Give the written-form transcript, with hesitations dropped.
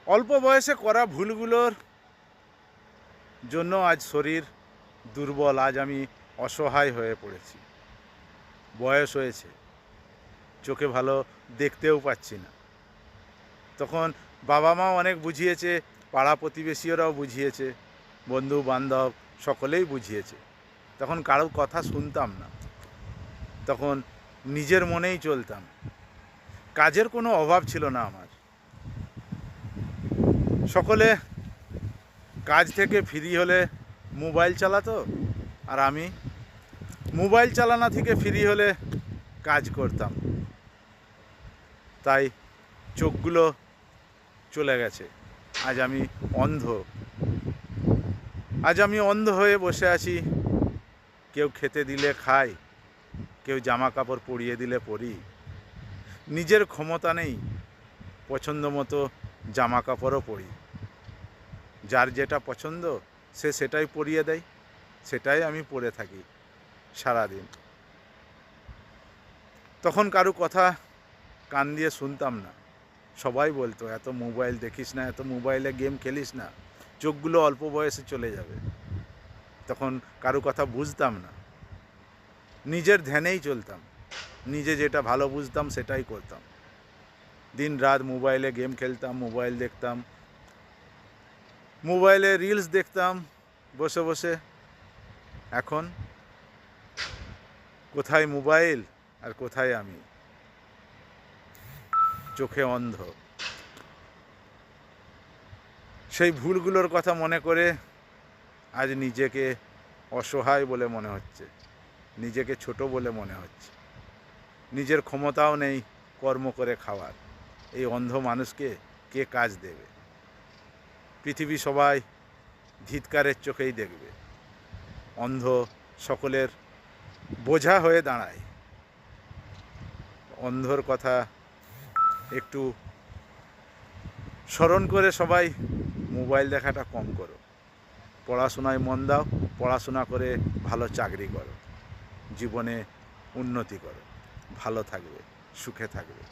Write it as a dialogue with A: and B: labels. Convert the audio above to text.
A: অল্প বয়সে করা ভুলগুলোর জন্য আজ শরীর দুর্বল, আজ আমি অসহায় হয়ে পড়েছি। বয়স হয়েছে, চোখে ভালো দেখতেও পাচ্ছি না। তখন বাবা মা অনেক বুঝিয়েছে, পাড়া প্রতিবেশীরাও বুঝিয়েছে, বন্ধু বান্ধব সকলেই বুঝিয়েছে। তখন কারোর কথা শুনতাম না, তখন নিজের মনেই চলতাম। কাজের কোনো অভাব ছিল না আমার। সকলে কাজ থেকে ফ্রি হলে মোবাইল চালাতো, আর আমি মোবাইল চালানো থেকে ফ্রি হলে কাজ করতাম। তাই চোখগুলো চলে গেছে। আজ আমি অন্ধ। আজ আমি অন্ধ হয়ে বসে আছি। কেউ খেতে দিলে খাই, কেউ জামা কাপড় পরিয়ে দিলে পরি। নিজের ক্ষমতা নেই পছন্দ মতো জামা কাপড়ও পরি। যার যেটা পছন্দ সে সেটাই পরিয়ে দেয়, সেটাই আমি পরে থাকি সারাদিন। তখন কারো কথা কান দিয়ে শুনতাম না। সবাই বলতো, এত মোবাইল দেখিস না, এত মোবাইলে গেম খেলিস না, চোখগুলো অল্প বয়সে চলে যাবে। তখন কারো কথা বুঝতাম না, নিজের ধ্যানেই চলতাম। নিজে যেটা ভালো বুঝতাম সেটাই করতাম। দিন রাত মোবাইলে গেম খেলতাম, মোবাইল দেখতাম, মোবাইলে রিলস দেখতাম বসে বসে। এখন কোথায় মোবাইল আর কোথায় আমি, চোখে অন্ধ। সেই ভুলগুলোর কথা মনে করে আজ নিজেকে অসহায় বলে মনে হচ্ছে, নিজেকে ছোট বলে মনে হচ্ছে। নিজের ক্ষমতাও নেই কর্ম করে খাওয়ার। এই অন্ধ মানুষকে কে কাজ দেবে? পৃথিবী সবাই ধিৎকারের চোখেই দেখবে। অন্ধ সকলের বোঝা হয়ে দাঁড়ায়। অন্ধর কথা একটু স্মরণ করে সবাই মোবাইল দেখাটা কম করো। পড়াশোনায় মন দাও, পড়াশোনা করে ভালো চাকরি করো, জীবনে উন্নতি করো, ভালো থাকবে, সুখে থাকবে।